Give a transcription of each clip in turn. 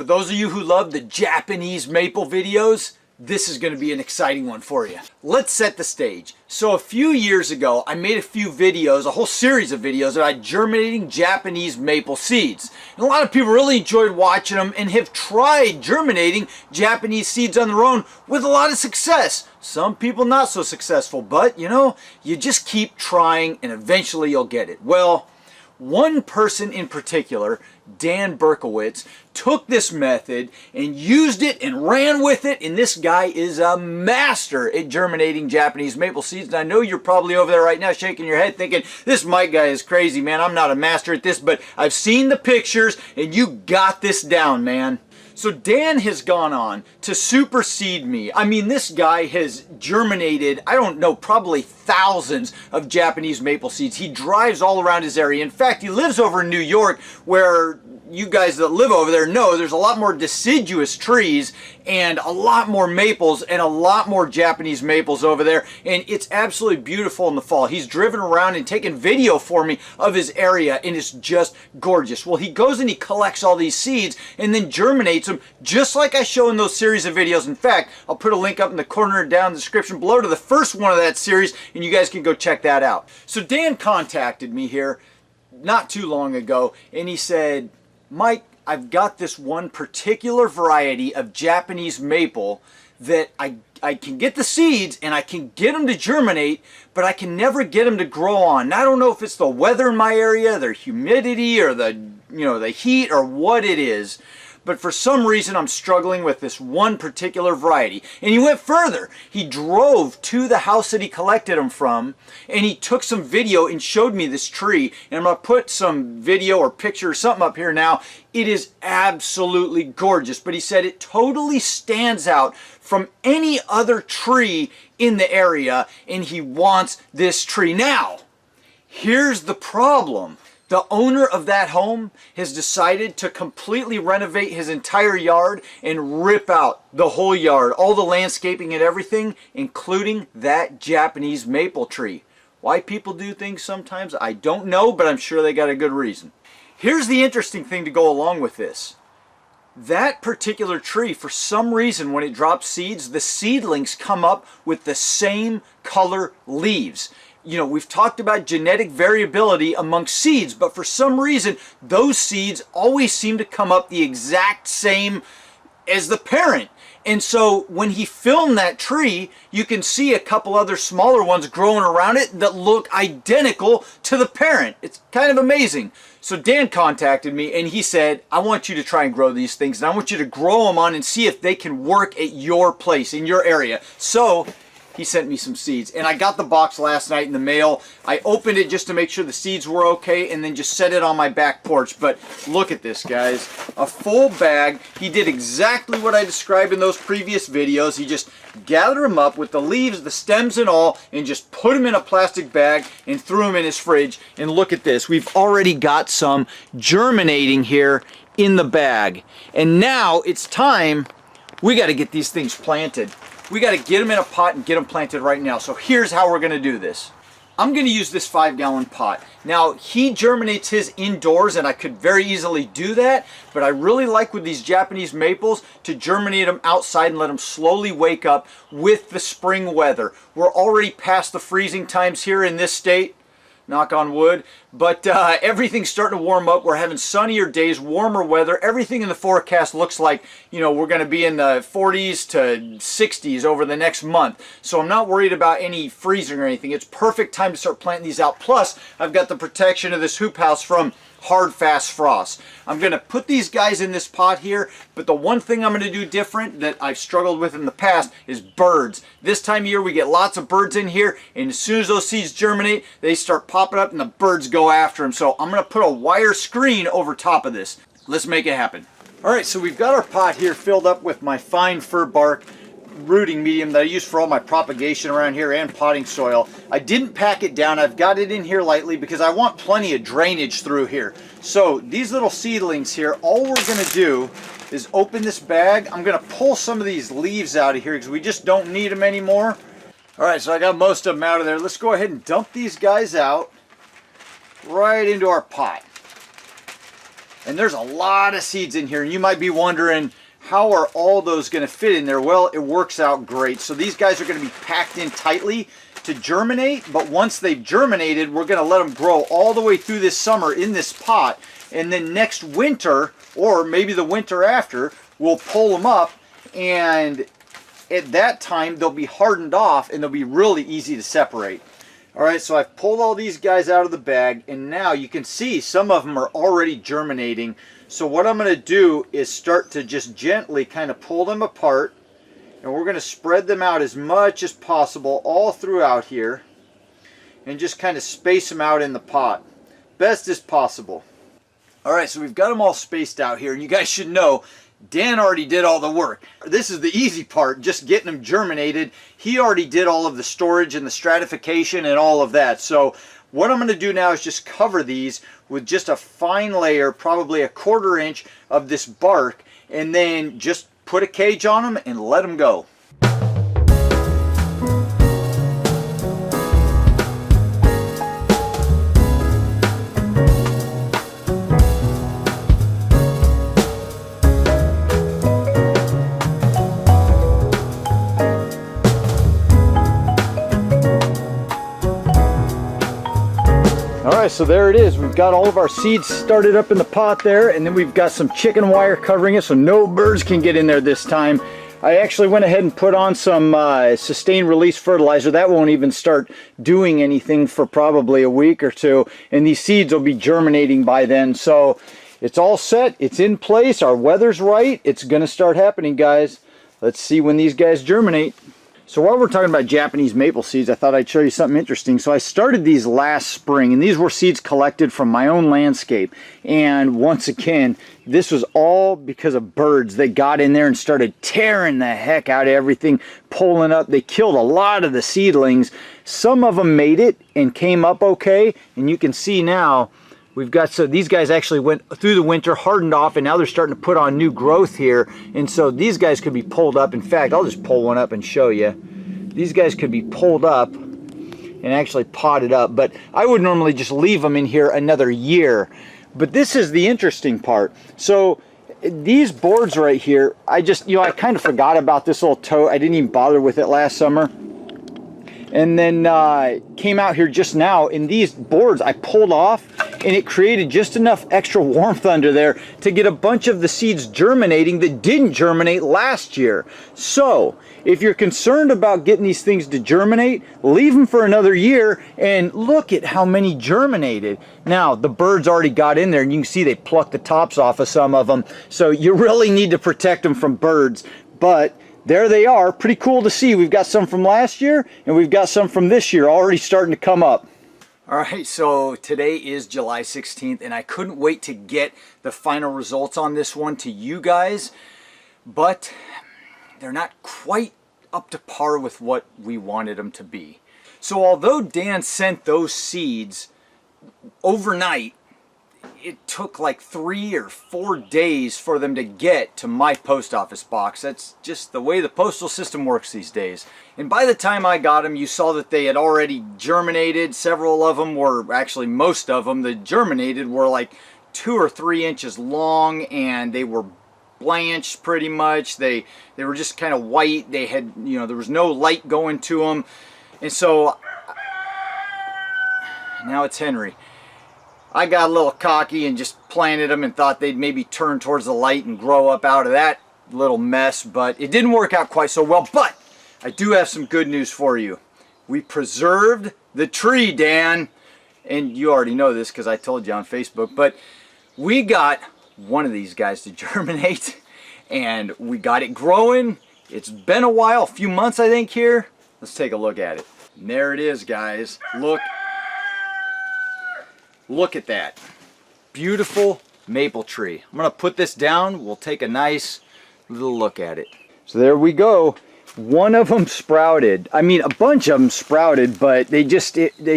For those of you who love the Japanese maple videos, this is going to be an exciting one for you. Let's set the stage. So a few years ago, I made a few videos, a whole series of videos about germinating Japanese maple seeds. And a lot of people really enjoyed watching them and have tried germinating Japanese seeds on their own with a lot of success. Some people not so successful, but you know, you just keep trying and eventually you'll get it. Well, one person in particular, Dan Berkowitz, took this method and used it and ran with it, and this guy is a master at germinating Japanese maple seeds. And I know you're probably over there right now shaking your head thinking, this Mike guy is crazy, man. I'm not a master at this, but I've seen the pictures and you got this down, man. So Dan has gone on to supersede me. I mean, this guy has germinated, I don't know, probably thousands of Japanese maple seeds. He drives all around his area. In fact, he lives over in New York, where you guys that live over there know there's a lot more deciduous trees and a lot more maples and a lot more Japanese maples over there, and it's absolutely beautiful in the fall. He's driven around and taken video for me of his area, and it's just gorgeous. Well, he goes and he collects all these seeds and then germinates them just like I show in those series of videos. In fact, I'll put a link up in the corner down in the description below to the first one of that series, and you guys can go check that out. So Dan contacted me here not too long ago, and he said, Mike, I've got this one particular variety of Japanese maple that I can get the seeds and I can get them to germinate, but I can never get them to grow on. And I don't know if it's the weather in my area, the humidity, or the heat, or what it is. But for some reason I'm struggling with this one particular variety. And he went further. He drove to the house that he collected them from, and he took some video and showed me this tree. And I'm going to put some video or picture or something up here now. It is absolutely gorgeous. But he said it totally stands out from any other tree in the area, and he wants this tree. Now, here's the problem. The owner of that home has decided to completely renovate his entire yard and rip out the whole yard, all the landscaping and everything, including that Japanese maple tree. Why people do things sometimes, I don't know, but I'm sure they got a good reason. Here's the interesting thing to go along with this. That particular tree, for some reason, when it drops seeds, the seedlings come up with the same color leaves. You know, we've talked about genetic variability amongst seeds, but for some reason, those seeds always seem to come up the exact same as the parent. And so when he filmed that tree, you can see a couple other smaller ones growing around it that look identical to the parent. It's kind of amazing. So Dan contacted me and he said, I want you to try and grow these things, and I want you to grow them on and see if they can work at your place, in your area. So he sent me some seeds, and I got the box last night in the mail. I opened it just to make sure the seeds were okay, and then just set it on my back porch. But look at this, guys. A full bag. He did exactly what I described in those previous videos. He just gathered them up with the leaves, the stems and all, and just put them in a plastic bag and threw them in his fridge. And look at this. We've already got some germinating here in the bag. And now it's time. We got to get these things planted. We got to get them in a pot and get them planted right now. So here's how we're going to do this. I'm going to use this 5-gallon pot. Now, he germinates his indoors, and I could very easily do that, but I really like with these Japanese maples to germinate them outside and let them slowly wake up with the spring weather. We're already past the freezing times here in this state. Knock on wood, but everything's starting to warm up. We're having sunnier days, warmer weather. Everything in the forecast looks like, you know, we're going to be in the 40s to 60s over the next month. So I'm not worried about any freezing or anything. It's perfect time to start planting these out. Plus, I've got the protection of this hoop house from hard, fast frost. I'm going to put these guys in this pot here, but the one thing I'm going to do different that I've struggled with in the past is birds. This time of year we get lots of birds in here, and as soon as those seeds germinate, they start popping up and the birds go after them. So I'm going to put a wire screen over top of this. Let's make it happen. Alright, so we've got our pot here filled up with my fine fir bark rooting medium that I use for all my propagation around here and potting soil. I didn't pack it down. I've got it in here lightly because I want plenty of drainage through here. So these little seedlings here, all we're going to do is open this bag. I'm going to pull some of these leaves out of here because we just don't need them anymore. Alright, so I got most of them out of there. Let's go ahead and dump these guys out right into our pot. And there's a lot of seeds in here. And you might be wondering, how are all those going to fit in there? Well, it works out great. So these guys are going to be packed in tightly to germinate. But once they've germinated, we're going to let them grow all the way through this summer in this pot. And then next winter, or maybe the winter after, we'll pull them up. And at that time, they'll be hardened off and they'll be really easy to separate. All right, so I've pulled all these guys out of the bag, and now you can see some of them are already germinating. So what I'm going to do is start to just gently kind of pull them apart, and we're going to spread them out as much as possible all throughout here, and just kind of space them out in the pot best as possible. All right, so we've got them all spaced out here, and you guys should know Dan already did all the work. This is the easy part, just getting them germinated. He already did all of the storage and the stratification and all of that. So what I'm going to do now is just cover these with just a fine layer, probably 1/4 inch of this bark, and then just put a cage on them and let them go. Alright, so there it is. We've got all of our seeds started up in the pot there, and then we've got some chicken wire covering it so no birds can get in there this time. I actually went ahead and put on some sustained release fertilizer. That won't even start doing anything for probably a week or two, and these seeds will be germinating by then. So it's all set, it's in place, our weather's right, it's going to start happening, guys. Let's see when these guys germinate. So while we're talking about Japanese maple seeds, I thought I'd show you something interesting. So I started these last spring, and these were seeds collected from my own landscape. And once again, this was all because of birds. They got in there and started tearing the heck out of everything, pulling up. They killed a lot of the seedlings. Some of them made it and came up okay. And you can see now, we've got, so these guys actually went through the winter, hardened off, and now they're starting to put on new growth here. And so these guys could be pulled up. In fact, I'll just pull one up and show you. These guys could be pulled up and actually potted up, but I would normally just leave them in here another year. But this is the interesting part. So these boards right here, I just, I kind of forgot about this little tote. I didn't even bother with it last summer. And then came out here just now, and these boards I pulled off, and it created just enough extra warmth under there to get a bunch of the seeds germinating that didn't germinate last year. So if you're concerned about getting these things to germinate, leave them for another year, and look at how many germinated. Now the birds already got in there, and you can see they plucked the tops off of some of them. So you really need to protect them from birds. But there they are, pretty cool to see. We've got some from last year, and we've got some from this year already starting to come up. All right, so today is July 16th, and I couldn't wait to get the final results on this one to you guys, but they're not quite up to par with what we wanted them to be. So although Dan sent those seeds overnight, it took like 3 or 4 days for them to get to my post office box. That's just the way the postal system works these days. And by the time I got them, you saw that they had already germinated. Several of them were, actually most of them, that germinated were like 2 or 3 inches long, and they were blanched pretty much. They were just kind of white. They had, there was no light going to them. And so now it's Henry. I got a little cocky and just planted them and thought they'd maybe turn towards the light and grow up out of that little mess, but it didn't work out quite so well. But I do have some good news for you. We preserved the tree, Dan, and you already know this because I told you on Facebook, but we got one of these guys to germinate, and we got it growing. It's been a while, a few months I think here. Let's take a look at it. And there it is, guys. Look at that. Beautiful maple tree. I'm going to put this down. We'll take a nice little look at it. So there we go. One of them sprouted. I mean, a bunch of them sprouted, but they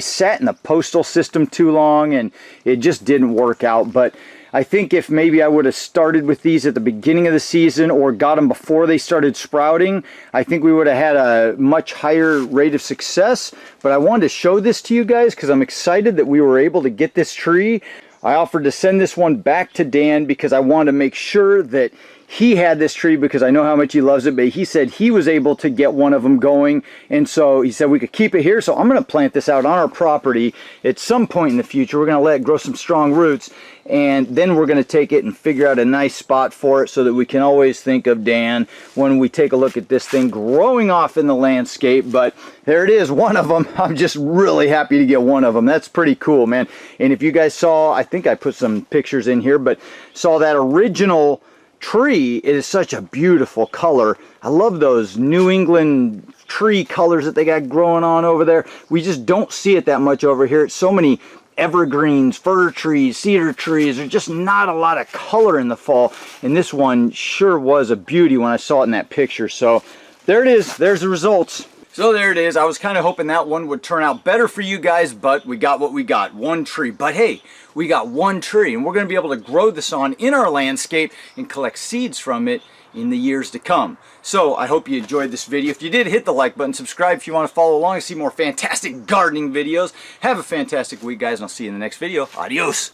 sat in the postal system too long, and it just didn't work out. But I think if maybe I would have started with these at the beginning of the season or got them before they started sprouting, I think we would have had a much higher rate of success. But I wanted to show this to you guys because I'm excited that we were able to get this tree. I offered to send this one back to Dan because I wanted to make sure that he had this tree because I know how much he loves it, but he said he was able to get one of them going, and so he said we could keep it here. So I'm going to plant this out on our property at some point in the future. We're going to let it grow some strong roots, and then we're going to take it and figure out a nice spot for it so that we can always think of Dan when we take a look at this thing growing off in the landscape. But there it is, one of them. I'm just really happy to get one of them. That's pretty cool, man. And if you guys saw, I think I put some pictures in here, but saw that original tree, it is such a beautiful color. I love those New England tree colors that they got growing on over there. We just don't see it that much over here. It's so many evergreens, fir trees, cedar trees. There's just not a lot of color in the fall, and this one sure was a beauty when I saw it in that picture. So there it is, there's the results. So there it is. I was kind of hoping that one would turn out better for you guys, but we got what we got, one tree. But hey, we got one tree, and we're going to be able to grow this on in our landscape and collect seeds from it in the years to come. So I hope you enjoyed this video. If you did, hit the like button, subscribe if you want to follow along and see more fantastic gardening videos. Have a fantastic week, guys, and I'll see you in the next video. Adios.